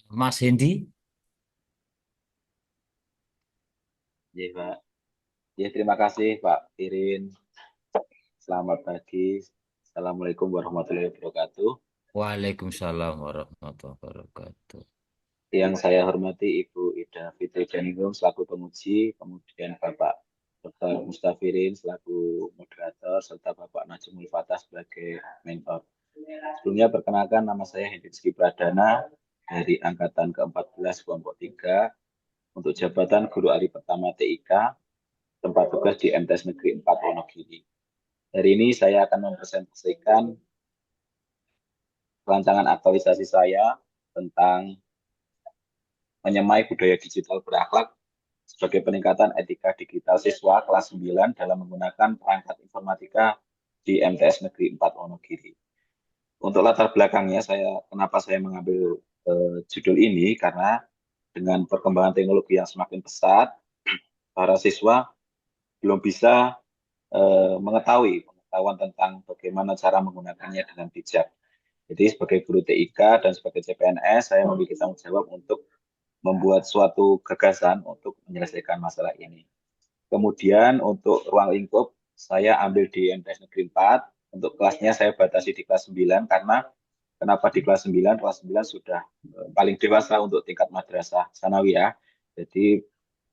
Mas Hendi. Ya, Pak. Ya, terima kasih, Pak Irin. Selamat pagi. Assalamualaikum warahmatullahi wabarakatuh. Waalaikumsalam warahmatullahi wabarakatuh. Yang saya hormati Ibu Ida Fitri Daningrum selaku penguji, kemudian Bapak Dr. Mustafirin selaku moderator, serta Bapak Najmul Fatah sebagai mentor. Sebelumnya perkenalkan nama saya Hendriski Pradana dari Angkatan ke-14 kelompok 3 untuk jabatan Guru Ari Pertama TIK, tempat tugas di MTs Negeri 4 Wonogiri. Hari ini saya akan mempresentasikan rancangan aktualisasi saya tentang menyemai budaya digital berakhlak sebagai peningkatan etika digital siswa kelas 9 dalam menggunakan perangkat informatika di MTS Negeri 4 Wonogiri. Untuk latar belakangnya, kenapa saya mengambil judul ini, karena dengan perkembangan teknologi yang semakin pesat, para siswa belum bisa mengetahui pengetahuan tentang bagaimana cara menggunakannya dengan bijak. Jadi sebagai guru TIK dan sebagai CPNS, saya memiliki tanggung jawab untuk membuat suatu gagasan untuk menyelesaikan masalah ini. Kemudian untuk ruang lingkup, saya ambil di MTS Negeri 4. Untuk kelasnya saya batasi di kelas 9 karena kenapa di kelas 9? Kelas 9 sudah paling dewasa untuk tingkat madrasah sanawiyah. Jadi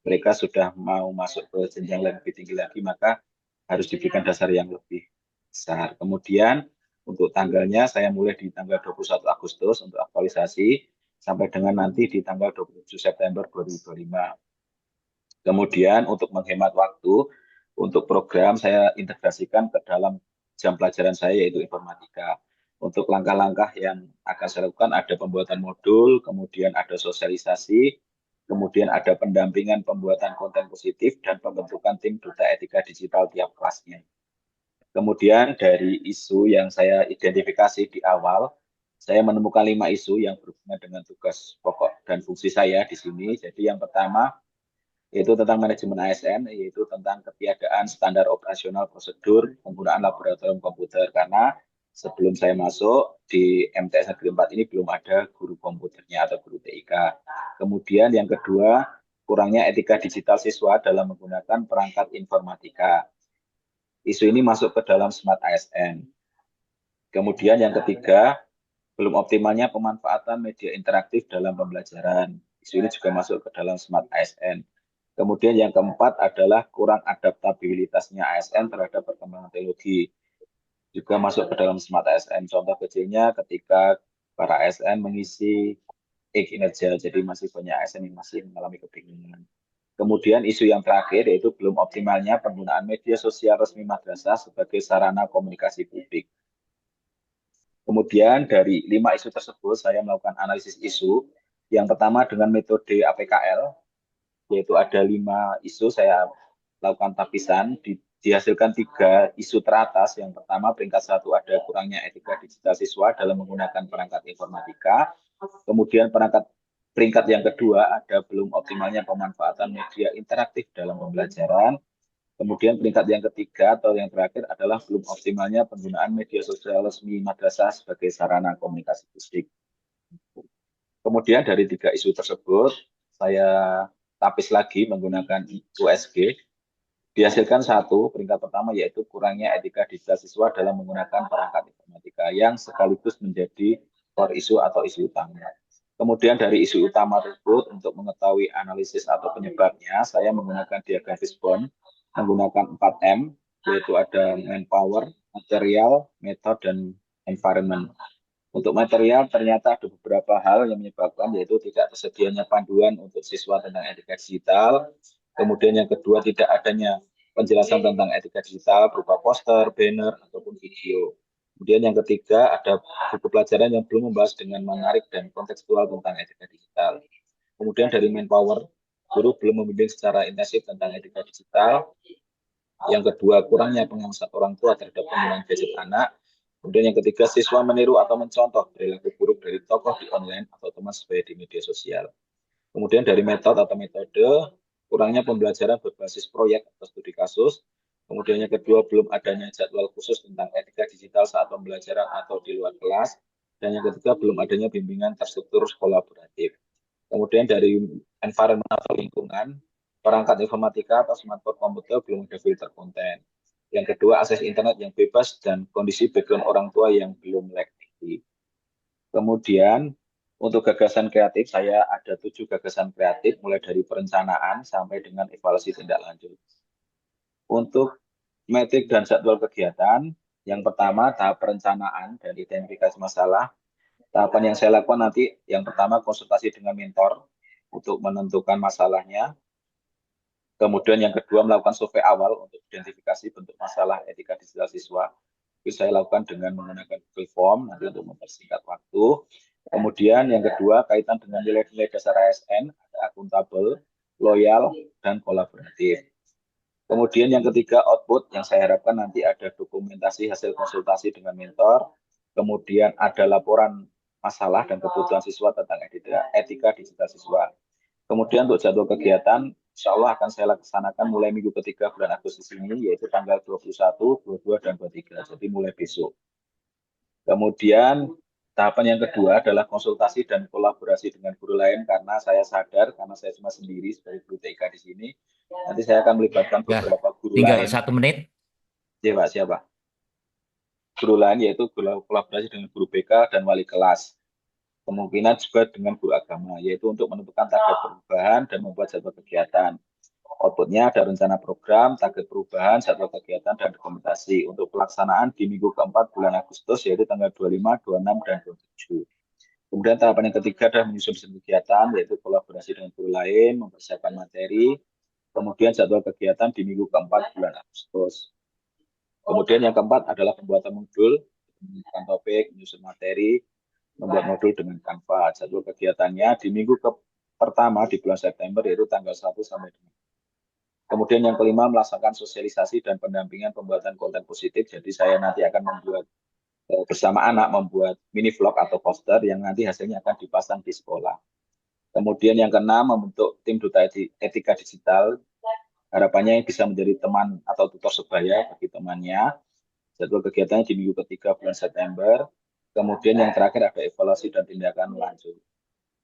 mereka sudah mau masuk ke jenjang lebih tinggi lagi, maka harus diberikan dasar yang lebih besar. Kemudian untuk tanggalnya saya mulai di tanggal 21 Agustus untuk aktualisasi sampai dengan nanti di tanggal 27 September 2025. Kemudian untuk menghemat waktu, untuk program saya integrasikan ke dalam jam pelajaran saya yaitu informatika. Untuk langkah-langkah yang akan saya lakukan ada pembuatan modul, kemudian ada sosialisasi, kemudian ada pendampingan pembuatan konten positif dan pembentukan tim duta etika digital tiap kelasnya. Kemudian dari isu yang saya identifikasi di awal, saya menemukan 5 isu yang berhubungan dengan tugas pokok dan fungsi saya di sini. Jadi yang pertama yaitu tentang manajemen ASN, yaitu tentang ketiadaan standar operasional prosedur penggunaan laboratorium komputer. Karena sebelum saya masuk di MTS Negeri 4 ini belum ada guru komputernya atau guru TIK. Kemudian yang kedua, kurangnya etika digital siswa dalam menggunakan perangkat informatika. Isu ini masuk ke dalam Smart ASN. Kemudian yang ketiga, belum optimalnya pemanfaatan media interaktif dalam pembelajaran. Isu ini juga masuk ke dalam Smart ASN. Kemudian yang keempat adalah kurang adaptabilitasnya ASN terhadap perkembangan teknologi. Juga masuk ke dalam Smart ASN. Contoh kecilnya ketika para ASN mengisi e-kinerja, jadi masih banyak ASN yang masih mengalami kebingungan. Kemudian isu yang terakhir yaitu belum optimalnya penggunaan media sosial resmi madrasah sebagai sarana komunikasi publik. Kemudian dari 5 isu tersebut saya melakukan analisis isu. Yang pertama dengan metode APKL, yaitu ada 5 isu saya lakukan tapisan, dihasilkan 3 isu teratas. Yang pertama peringkat 1 ada kurangnya etika digital siswa dalam menggunakan perangkat informatika. Kemudian peringkat yang kedua ada belum optimalnya pemanfaatan media interaktif dalam pembelajaran. Kemudian peringkat yang ketiga atau yang terakhir adalah belum optimalnya penggunaan media sosial resmi madrasah sebagai sarana komunikasi publik. Kemudian dari 3 isu tersebut, saya tapis lagi menggunakan USG. Dihasilkan satu, peringkat pertama yaitu kurangnya etika digital siswa dalam menggunakan perangkat informatika yang sekaligus menjadi core isu atau isu utama. Kemudian dari isu utama tersebut, untuk mengetahui analisis atau penyebabnya, saya menggunakan diagram fishbone menggunakan 4M, yaitu ada manpower, material, method, dan environment. Untuk material ternyata ada beberapa hal yang menyebabkan, yaitu tidak tersedianya panduan untuk siswa tentang etika digital. Kemudian yang kedua, tidak adanya penjelasan tentang etika digital berupa poster, banner, ataupun video. Kemudian yang ketiga, ada buku pelajaran yang belum membahas dengan menarik dan kontekstual tentang etika digital. Kemudian dari manpower, guru belum membimbing secara intensif tentang etika digital. Yang kedua, kurangnya pengawasan orang tua terhadap penggunaan gadget anak. Kemudian yang ketiga, siswa meniru atau mencontoh perilaku buruk dari tokoh di online atau teman sebaya di media sosial. Kemudian dari metode, kurangnya pembelajaran berbasis proyek atau studi kasus. Kemudian yang kedua, belum adanya jadwal khusus tentang etika digital saat pembelajaran atau di luar kelas. Dan yang ketiga, belum adanya bimbingan terstruktur kolaboratif. Kemudian dari environment atau lingkungan, perangkat informatika atau smartphone komputer belum ada filter konten. Yang kedua, akses internet yang bebas dan kondisi background orang tua yang belum lag. Kemudian untuk gagasan kreatif, saya ada 7 gagasan kreatif, mulai dari perencanaan sampai dengan evaluasi tindak lanjut. Untuk metrik dan jadwal kegiatan, yang pertama tahap perencanaan dan identifikasi masalah. Tahapan yang saya lakukan nanti, yang pertama konsultasi dengan mentor untuk menentukan masalahnya. Kemudian yang kedua melakukan survei awal untuk identifikasi bentuk masalah etika digital siswa. Itu saya lakukan dengan menggunakan Google Form nanti untuk mempersingkat waktu. Kemudian yang kedua kaitan dengan nilai-nilai dasar ASN, ada akuntabel, loyal, dan kolaboratif. Kemudian yang ketiga output yang saya harapkan nanti ada dokumentasi hasil konsultasi dengan mentor. Kemudian ada laporan masalah dan kebutuhan siswa tentang etika digital siswa. Kemudian untuk jadwal kegiatan, insya Allah akan saya laksanakan mulai minggu ketiga bulan Agustus ini, yaitu tanggal 21, 22, dan 23. Jadi mulai besok. Kemudian tahapan yang kedua adalah konsultasi dan kolaborasi dengan guru lain, karena saya sadar, karena saya cuma sendiri sebagai guru TK di sini, nanti saya akan melibatkan Ya, beberapa guru tinggal lain. 1 menit. Ya, Pak, siapa? Guru lain yaitu kolaborasi dengan guru BK dan wali kelas. Kemungkinan juga dengan guru agama, yaitu untuk menentukan target perubahan dan membuat jadwal kegiatan. Outputnya ada rencana program, target perubahan, jadwal kegiatan, dan dokumentasi. Untuk pelaksanaan di minggu keempat bulan Agustus, yaitu tanggal 25, 26, dan 27. Kemudian tahapan yang ketiga adalah menyusun kegiatan, yaitu kolaborasi dengan guru lain, mempersiapkan materi, kemudian jadwal kegiatan di minggu keempat bulan Agustus. Kemudian yang keempat adalah pembuatan modul, menentukan topik, menyusun materi, membuat modul dengan Canva. Jadwal kegiatannya di minggu pertama di bulan September, yaitu tanggal 1 sampai dengan. Kemudian yang kelima, melaksanakan sosialisasi dan pendampingan pembuatan konten positif. Jadi saya nanti akan membuat bersama anak membuat mini vlog atau poster yang nanti hasilnya akan dipasang di sekolah. Kemudian yang keenam, membentuk tim duta etika digital. Harapannya bisa menjadi teman atau tutor sebaya bagi temannya. Jadwal kegiatannya di minggu ketiga bulan September. Kemudian yang terakhir ada evaluasi dan tindakan lanjut.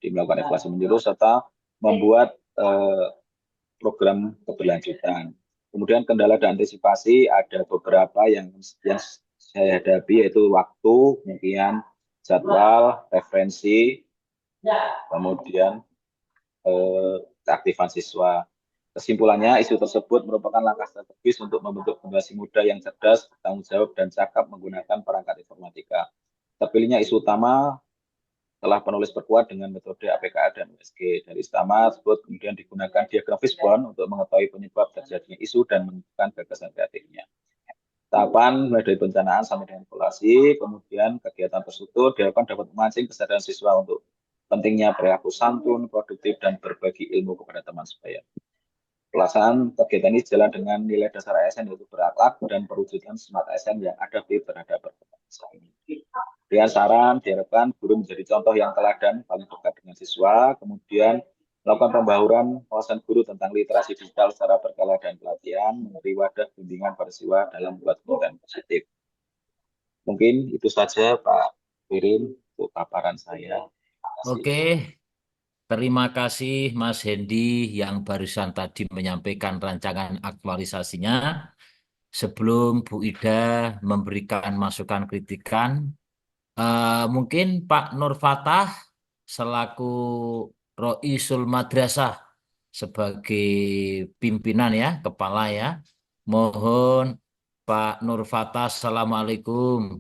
Melakukan evaluasi menyeluruh serta membuat program keberlanjutan. Kemudian kendala dan antisipasi ada beberapa yang saya hadapi, yaitu waktu, kemudian jadwal, referensi, kemudian keaktifan siswa. Kesimpulannya, isu tersebut merupakan langkah strategis untuk membentuk generasi muda yang cerdas, bertanggung jawab, dan cakap menggunakan perangkat informatika. Terpilihnya isu utama telah penulis perkuat dengan metode APKR dan USG. Dari utama tersebut kemudian digunakan diagram fishbone untuk mengetahui penyebab terjadinya isu dan menentukan gagasan kreatifnya. Tahapan mulai dari perencanaan sampai dengan evaluasi, kemudian kegiatan terstruktur diharapkan dapat memancing kesadaran siswa untuk pentingnya perilaku santun, produktif, dan berbagi ilmu kepada teman sebaya. Pelaksanaan kegiatan ini jalan dengan nilai dasar ASN, yaitu berakhlak dan perwujudan smart ASN yang adaptif terhadap perkembangan ini. Dengan saran, diharapkan guru menjadi contoh yang teladan paling dekat dengan siswa, kemudian melakukan pembaharuan wawasan guru tentang literasi digital secara berkala dan pelatihan, memberi wadah bimbingan pada siswa dalam membuat konten positif. Mungkin itu saja Pak Firin untuk paparan saya. Oke, terima kasih Mas Hendy yang barusan tadi menyampaikan rancangan aktualisasinya. Sebelum Bu Ida memberikan masukan kritikan, mungkin Pak Nur Fatah selaku Roisul Madrasah sebagai pimpinan ya, kepala ya. Mohon Pak Nur Fatah, Assalamualaikum.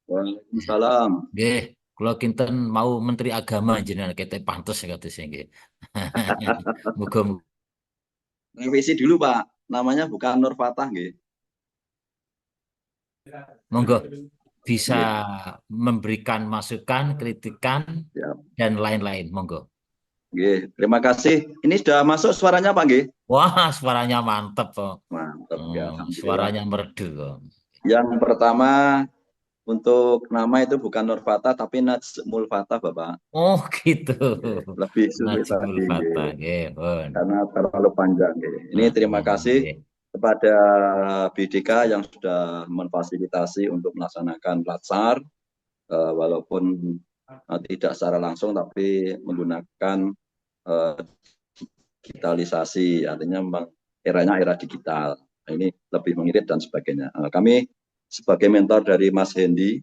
Waalaikumsalam. Nggih, kula kinten mau Menteri Agama jenengan kete pantes kata sing nggih. Muga Revisi dulu Pak, namanya bukan Nur Fatah nggih. monggo bisa Nggih. memberikan masukan, kritikan Siap. dan lain-lain, monggo. Nggih, terima kasih. Ini sudah masuk suaranya Pak nggih? Wah, suaranya mantep kok. Mantap ya, alhamdulillah. Suaranya merdu kok. Yang pertama untuk nama itu bukan Nur Fatah tapi Najmul Fatah Bapak. Oh gitu. Lebih sulit Najmul tadi Fatah, nggih. nggih, Karena terlalu panjang nggih. Ini terima kasih nggih. kepada BDK yang sudah memfasilitasi untuk melaksanakan latsar. walaupun tidak secara langsung tapi menggunakan digitalisasi, artinya memang eranya era digital. Nah, ini lebih mengirit dan sebagainya. Kami sebagai mentor dari Mas Hendy,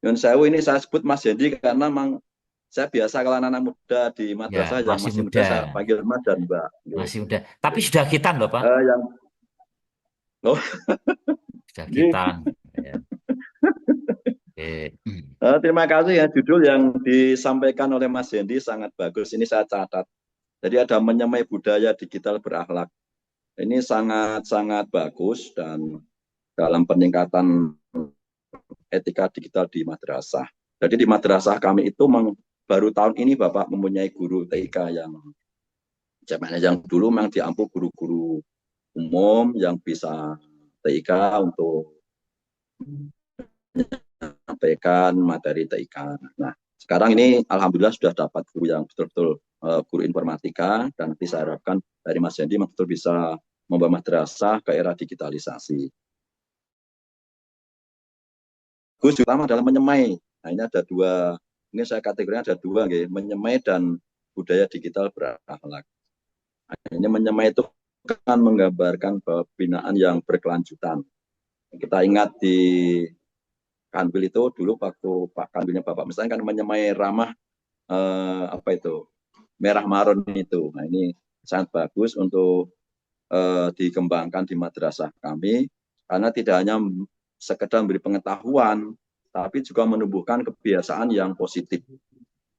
Nyun Sewu ini saya sebut Mas Hendy karena memang saya biasa kalau anak-anak muda di Ya, madrasah yang masih masih muda muda, saya panggil Mas dan Mbak. masih muda. Tapi sudah khitan loh Pak, Yang oh, sudah ini, khitan. Ya. Oke. terima kasih ya, judul yang disampaikan oleh Mas Hendy sangat bagus. Ini saya catat. Jadi ada menyemai budaya digital berakhlak. Ini sangat-sangat bagus dan dalam peningkatan etika digital di madrasah. Jadi di madrasah kami itu baru tahun ini Bapak mempunyai guru TIK yang dulu memang diampu guru-guru umum yang bisa TIK untuk menyampaikan materi TIK. Nah, sekarang ini alhamdulillah sudah dapat guru yang betul-betul guru informatika dan nanti saya harapkan dari Mas Hendy betul bisa membawa madrasah ke era digitalisasi. Gus utama adalah menyemai. Nah, ini ada dua, ini saya kategorinya ada dua, gitu, menyemai dan budaya digital berakhlak. Nah, ini menyemai itu kan menggambarkan pembinaan yang berkelanjutan. Kita ingat di Kanwil itu dulu waktu Pak Kanwilnya Bapak misalnya kan menyemai ramah apa itu merah marun itu. Nah, ini sangat bagus untuk dikembangkan di madrasah kami karena tidak hanya sekedar memberi pengetahuan tapi juga menumbuhkan kebiasaan yang positif.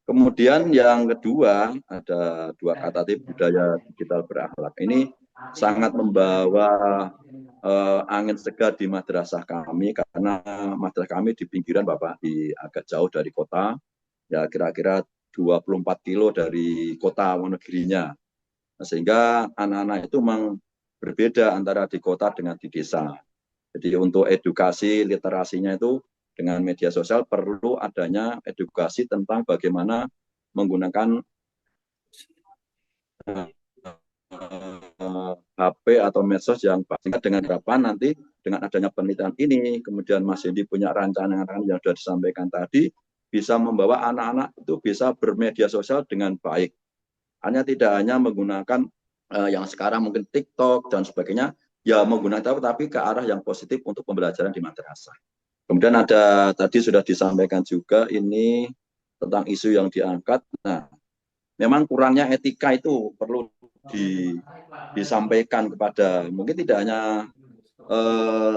Kemudian yang kedua ada dua kata tadi budaya digital berakhlak. Ini sangat membawa angin segar di madrasah kami karena madrasah kami di pinggiran Bapak, di agak jauh dari kota, ya kira-kira 24 kilo dari kota Wonogirinya. Sehingga anak-anak itu memang berbeda antara di kota dengan di desa. Jadi untuk edukasi literasinya itu dengan media sosial perlu adanya edukasi tentang bagaimana menggunakan HP atau medsos yang singkat dengan harapan nanti dengan adanya penelitian ini, kemudian Mas Hendy punya rancangan yang sudah disampaikan tadi, bisa membawa anak-anak itu bisa bermedia sosial dengan baik. Tidak hanya menggunakan yang sekarang mungkin TikTok dan sebagainya, ya menggunakan tapi ke arah yang positif untuk pembelajaran di madrasah. Kemudian ada tadi sudah disampaikan juga ini tentang isu yang diangkat. Nah, memang kurangnya etika itu perlu disampaikan kepada mungkin tidak hanya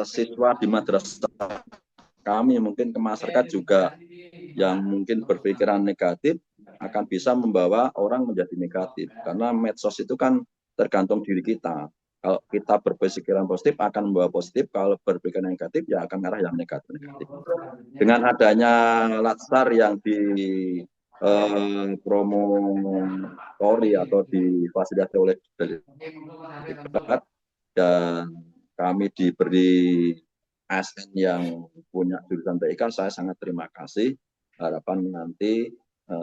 siswa di madrasah kami, mungkin ke masyarakat juga yang mungkin berpikiran negatif akan bisa membawa orang menjadi negatif karena medsos itu kan tergantung diri kita. Kalau kita berpikiran positif akan membawa positif, kalau berpikiran negatif ya akan arah yang negatif. Dengan adanya latsar yang di promotori atau difasilitasi oleh Diklat dan kami diberi ASN yang punya jurusan TIK, saya sangat terima kasih. Harapan nanti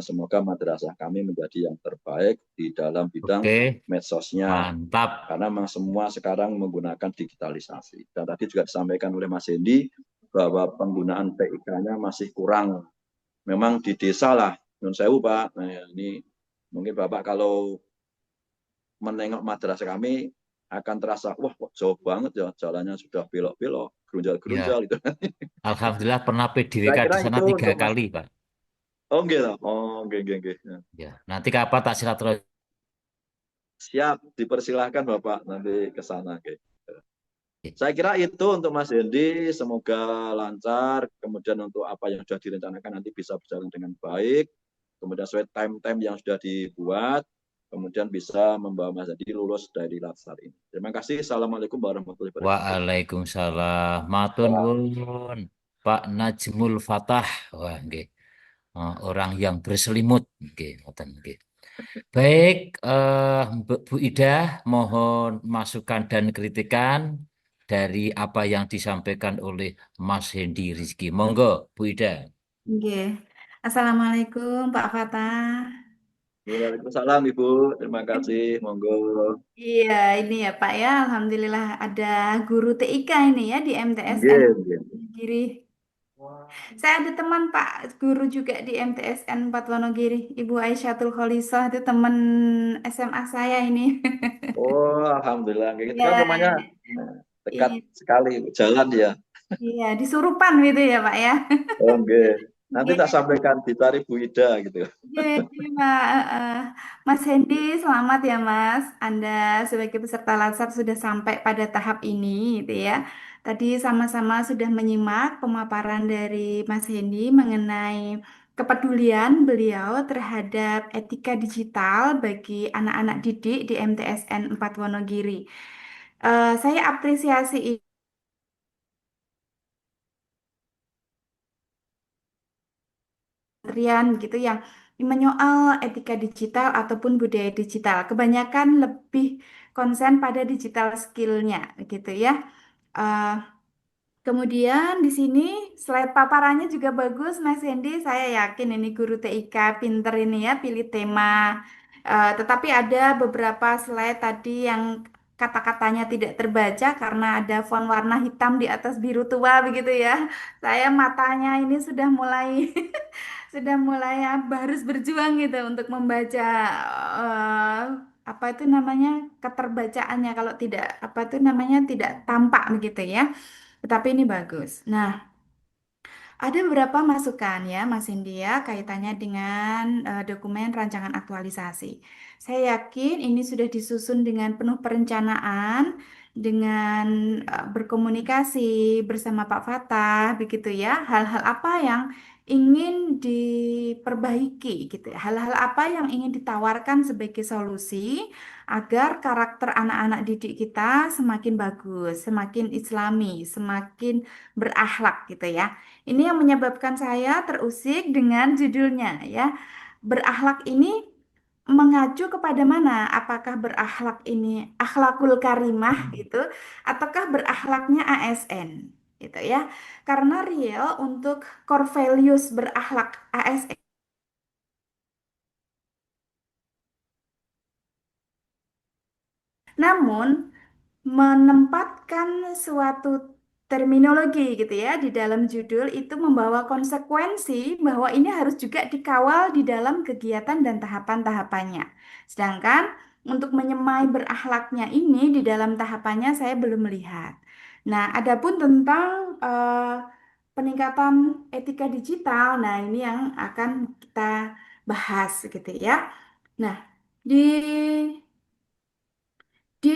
semoga madrasah kami menjadi yang terbaik di dalam bidang medsosnya. Mantap. Karena memang semua sekarang menggunakan digitalisasi. Dan tadi juga disampaikan oleh Mas Hendy bahwa penggunaan TIK-nya masih kurang. Memang di desa lah, Nyun Sewu Pak. Nah, ini mungkin Bapak kalau menengok madrasah kami akan terasa, wah kok jauh banget ya, jalannya sudah belok-belok, gerunjal-gerunjal Ya. gitu. Alhamdulillah pernah PDWK di sana 3 kali, Pak. Oh enggak, oh enggak. Ya, nanti kapan tak silaturahmi. Siap, dipersilahkan Bapak nanti ke sana. Saya kira itu untuk Mas Hendy, semoga lancar. Kemudian untuk apa yang sudah direncanakan nanti bisa berjalan dengan baik. Kemudian sesuai time-time yang sudah dibuat, kemudian bisa membawa Mas Hendy lulus dari latsar ini. Terima kasih. Assalamualaikum warahmatullahi wabarakatuh. Waalaikumsalam. Matur nuwun, Pak Najmul Fatah. Wah, nggih. Orang yang berselimut, nggih, ngoten nggih. Baik, Bu Ida, mohon masukan dan kritikan dari apa yang disampaikan oleh Mas Hendy Rizky. Monggo, Bu Ida. Oke. Assalamualaikum Pak Fatah. Waalaikumsalam Ibu, terima kasih. Monggo. Iya, ini ya Pak ya, Alhamdulillah ada guru TIK ini ya di MTSN Nggih. Kiri. Saya ada teman Pak guru juga di MTSN 4 Wonogiri, Ibu Aisyah Kholisah itu teman SMA saya ini. Oh, alhamdulillah. Kayak gitu kan Ya, rumahnya dekat iya, sekali jalan ya. iya, di Surupan gitu ya Pak ya. Oke. Nanti tak Oke. sampaikan di tarif Bu Ida gitu. Oke, Pak. Mas Hendy, selamat ya Mas. Anda sebagai peserta latsar sudah sampai pada tahap ini, gitu ya. Tadi sama-sama sudah menyimak pemaparan dari Mas Hendy mengenai kepedulian beliau terhadap etika digital bagi anak-anak didik di MTSN 4 Wonogiri. Saya apresiasi kementerian gitu yang menyoal etika digital ataupun budaya digital. Kebanyakan lebih konsen pada digital skillnya gitu ya. Eh, Kemudian di sini slide paparannya juga bagus, Mas Hendy. Saya yakin ini guru TIK pinter ini ya, pilih tema. Tetapi ada beberapa slide tadi yang kata-katanya tidak terbaca karena ada font warna hitam di atas biru tua begitu ya. Saya matanya ini sudah mulai sudah mulai harus berjuang gitu untuk membaca eh, apa itu namanya keterbacaannya kalau tidak apa itu namanya tidak tampak begitu ya. Tetapi ini bagus. Nah, ada beberapa masukan ya, Mas India, kaitannya dengan dokumen rancangan aktualisasi. Saya yakin ini sudah disusun dengan penuh perencanaan, dengan berkomunikasi bersama Pak Fatah, begitu ya. Hal-hal apa yang ingin diperbaiki, gitu ya. Hal-hal apa yang ingin ditawarkan sebagai solusi agar karakter anak-anak didik kita semakin bagus, semakin Islami, semakin berakhlak, gitu ya. Ini yang menyebabkan saya terusik dengan judulnya ya. Berakhlak ini mengacu kepada mana? Apakah berakhlak ini akhlakul karimah gitu ataukah berakhlaknya ASN gitu ya. Karena real untuk core values berakhlak ASN. Namun menempatkan suatu terminologi gitu ya di dalam judul itu membawa konsekuensi bahwa ini harus juga dikawal di dalam kegiatan dan tahapan-tahapannya. Sedangkan untuk menyemai berakhlaknya ini di dalam tahapannya saya belum melihat. Nah, adapun tentang peningkatan etika digital, nah ini yang akan kita bahas gitu ya. Nah, di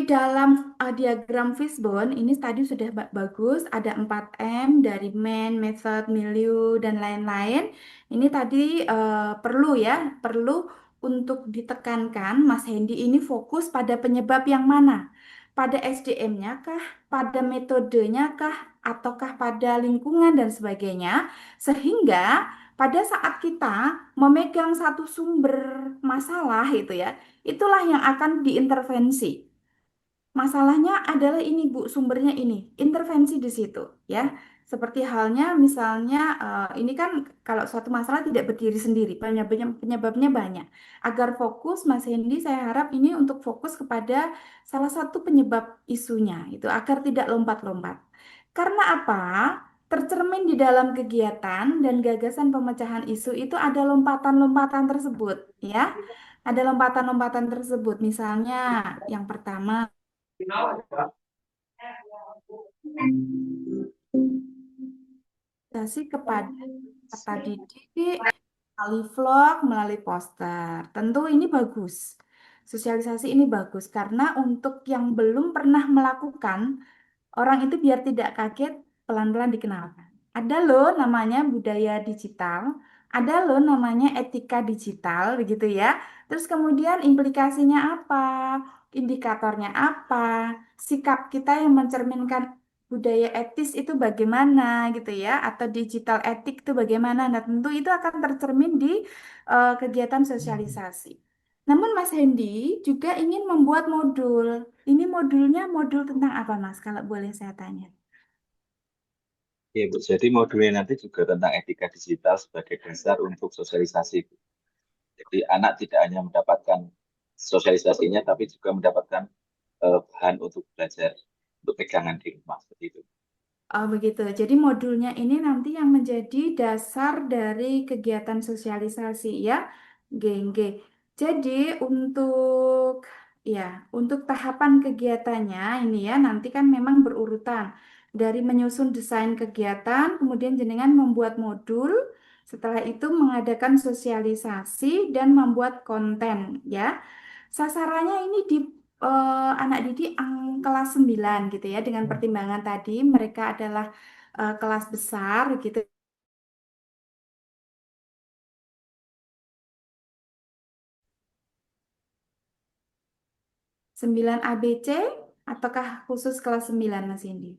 dalam diagram fishbone ini tadi sudah bagus, ada 4M dari man, method, milieu, dan lain-lain. Ini tadi perlu ya, perlu untuk ditekankan Mas Hendy ini fokus pada penyebab yang mana? Pada SDM-nya kah? Pada metodenya kah? Ataukah pada lingkungan dan sebagainya? Sehingga pada saat kita memegang satu sumber masalah itu ya, itulah yang akan diintervensi. Masalahnya adalah ini Bu, sumbernya ini, intervensi di situ ya. Seperti halnya misalnya ini kan kalau suatu masalah tidak berdiri sendiri, penyebabnya banyak. Agar fokus Mas Hendy, saya harap ini untuk fokus kepada salah satu penyebab isunya itu agar tidak lompat-lompat. Karena apa? Tercermin di dalam kegiatan dan gagasan pemecahan isu itu ada lompatan-lompatan tersebut ya. Ada lompatan-lompatan tersebut. Misalnya yang pertama sosialisasi kepada peserta didik melalui vlog, melalui poster. Tentu ini bagus. Sosialisasi ini bagus karena untuk yang belum pernah melakukan, orang itu biar tidak kaget, pelan-pelan dikenalkan. Ada loh namanya budaya digital, ada loh namanya etika digital, begitu ya. Terus kemudian implikasinya apa? Indikatornya apa? Sikap kita yang mencerminkan budaya etis itu bagaimana gitu ya, atau digital etik itu bagaimana. Nah, tentu itu akan tercermin di kegiatan sosialisasi. Namun Mas Hendy juga ingin membuat modul. Ini modulnya modul tentang apa Mas, kalau boleh saya tanya? Ya, Bu. Jadi modulnya nanti juga tentang etika digital sebagai dasar untuk sosialisasi, Bu. Jadi anak tidak hanya mendapatkan sosialisasinya, tapi juga mendapatkan bahan untuk belajar, untuk pegangan di rumah seperti itu. Oh, begitu. Jadi modulnya ini nanti yang menjadi dasar dari kegiatan sosialisasi ya, GNG. Jadi untuk ya, untuk tahapan kegiatannya ini ya nanti kan memang berurutan dari menyusun desain kegiatan, kemudian jenengan membuat modul, setelah itu mengadakan sosialisasi dan membuat konten ya. Sasarannya ini di anak didik kelas 9 gitu ya dengan pertimbangan tadi mereka adalah kelas besar gitu. 9 ABC ataukah khusus kelas 9 Mas Indi?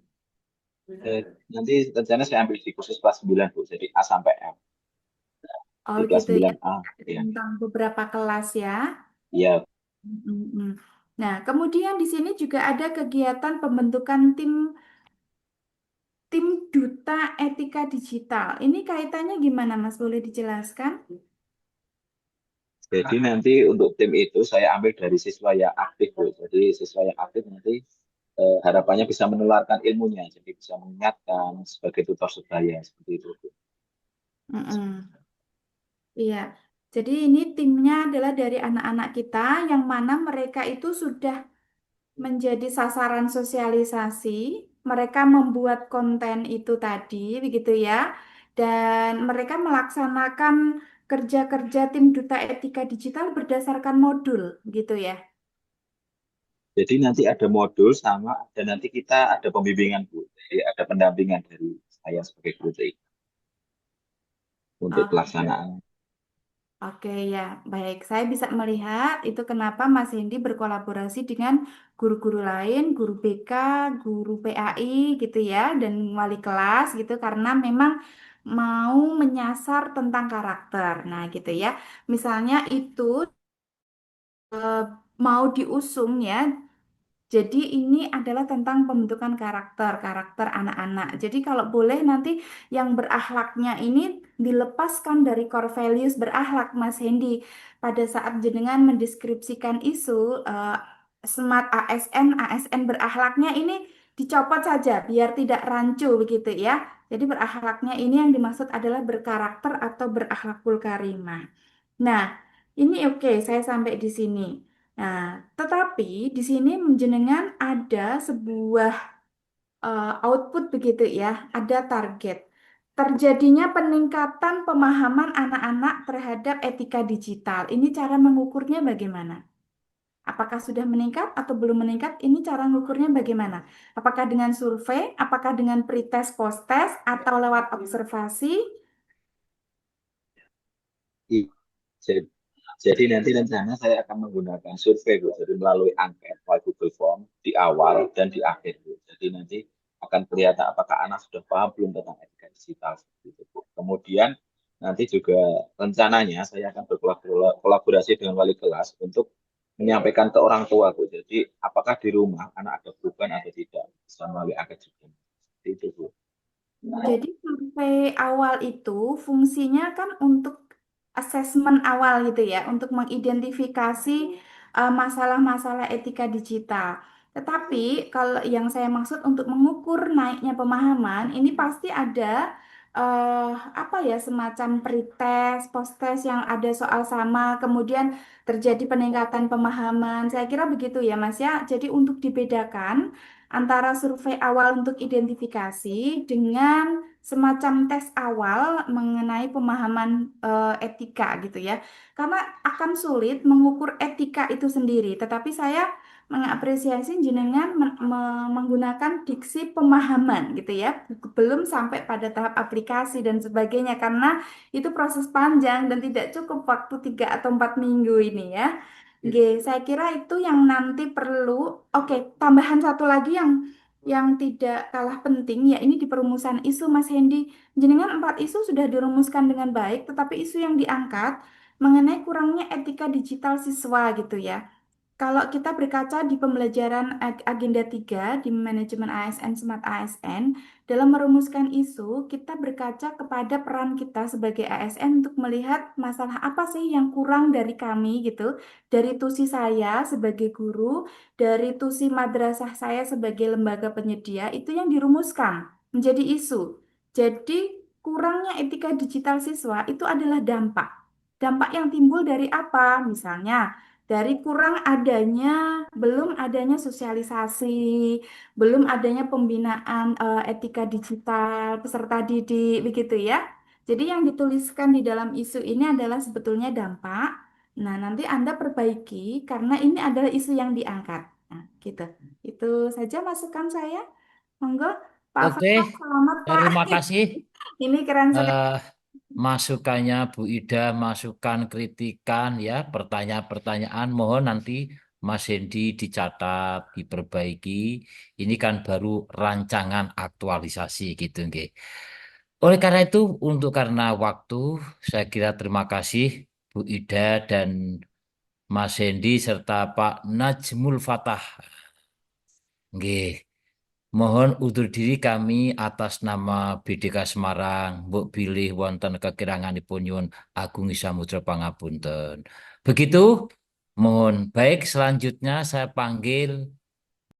Nanti rencana saya ambil di khusus kelas 9 Bu, jadi A sampai M. Oh Di kelas gitu ya, 9A. Ya. tentang beberapa kelas ya. Ya, Mm-mm. Nah, kemudian di sini juga ada kegiatan pembentukan tim tim duta etika digital. Ini kaitannya gimana Mas? Boleh dijelaskan? jadi nanti untuk tim itu saya ambil dari siswa yang aktif Bu. Jadi siswa yang aktif nanti harapannya bisa menularkan ilmunya, jadi bisa mengingatkan sebagai tutor sebaya seperti itu Bu. Mm-mm. Iya, jadi ini timnya adalah dari anak-anak kita yang mana mereka itu sudah menjadi sasaran sosialisasi. Mereka membuat konten itu tadi, begitu ya. Dan mereka melaksanakan kerja-kerja tim duta etika digital berdasarkan modul, gitu ya. Jadi nanti ada modul sama dan nanti kita ada pembimbingan Bu. Jadi ada pendampingan dari saya sebagai guru TI untuk Oh, pelaksanaan. oke ya, baik. Saya bisa melihat itu kenapa Mas Hendy berkolaborasi dengan guru-guru lain, guru BK, guru PAI gitu ya, dan wali kelas gitu karena memang mau menyasar tentang karakter. Nah, gitu ya. Misalnya itu mau diusung ya. Jadi ini adalah tentang pembentukan karakter anak-anak. Jadi kalau boleh nanti yang berakhlaknya ini dilepaskan dari core values berakhlak, Mas Hendy. Pada saat jenengan mendeskripsikan isu smart ASN berakhlaknya ini dicopot saja biar tidak rancu begitu ya. Jadi berakhlaknya ini yang dimaksud adalah berkarakter atau berakhlakul karimah. Nah, ini oke, saya sampai di sini. Nah, tetapi di sini jenengan ada sebuah output begitu ya, ada target. Terjadinya peningkatan pemahaman anak-anak terhadap etika digital. Ini cara mengukurnya bagaimana? Apakah sudah meningkat atau belum meningkat? Ini cara mengukurnya bagaimana? Apakah dengan survei, apakah dengan pretest, post-test, atau lewat observasi? Jadi, jadi nanti rencana saya akan menggunakan survei Bu. Jadi melalui angket melalui Google Form di awal dan di akhir Bu. Jadi nanti akan kelihatan apakah anak sudah paham belum tentang etika digital seperti itu Bu. Kemudian nanti juga rencananya saya akan berkolaborasi dengan wali kelas untuk menyampaikan ke orang tua Bu. Jadi apakah di rumah anak ada perubahan atau tidak bisa melalui angket juga. Seperti itu Bu. Jadi survei awal itu fungsinya kan untuk asesmen awal gitu ya, untuk mengidentifikasi masalah-masalah etika digital. Tetapi kalau yang saya maksud untuk mengukur naiknya pemahaman, ini pasti ada eh, apa ya semacam pretest, post-test yang ada soal sama, kemudian terjadi peningkatan pemahaman. Saya kira begitu ya Mas ya. Jadi untuk dibedakan antara survei awal untuk identifikasi dengan semacam tes awal mengenai pemahaman etika gitu ya. Karena akan sulit mengukur etika itu sendiri, tetapi saya mengapresiasi jenengan menggunakan diksi pemahaman gitu ya. Belum sampai pada tahap aplikasi dan sebagainya karena itu proses panjang dan tidak cukup waktu 3 atau 4 minggu ini ya. Oke, saya kira itu yang nanti perlu. Oke, tambahan satu lagi yang tidak kalah penting ya ini di perumusan isu Mas Hendy. Jenengan 4 isu sudah dirumuskan dengan baik, tetapi isu yang diangkat mengenai kurangnya etika digital siswa gitu ya. Kalau kita berkaca di pembelajaran agenda 3 di manajemen ASN Smart ASN, dalam merumuskan isu, kita berkaca kepada peran kita sebagai ASN untuk melihat masalah apa sih yang kurang dari kami gitu, dari tusi saya sebagai guru, dari tusi madrasah saya sebagai lembaga penyedia, itu yang dirumuskan. menjadi isu. Jadi kurangnya etika digital siswa itu adalah dampak. Dampak yang timbul dari apa? Misalnya dari belum adanya sosialisasi, belum adanya pembinaan etika digital peserta didik, begitu ya. Jadi yang dituliskan di dalam isu ini adalah sebetulnya dampak. Nah, nanti Anda perbaiki karena ini adalah isu yang diangkat. Nah, gitu. Itu saja masukan saya. Monggo, Pak Oke, Fatah, selamat Pak. terima kasih. Ini keren sekali. eh Masukannya Bu Ida, masukan kritikan ya, pertanyaan-pertanyaan mohon nanti Mas Hendi dicatat, diperbaiki. Ini kan baru rancangan aktualisasi gitu nggih. Oleh karena itu, karena waktu, saya kira terima kasih Bu Ida dan Mas Hendi serta Pak Najmul Fatah. Nggih. Mohon undur diri kami atas nama BDK Semarang, mbok bilih wonten kekiranganipun nyuwun agung samudra pangapunten. Begitu, mohon baik selanjutnya saya panggil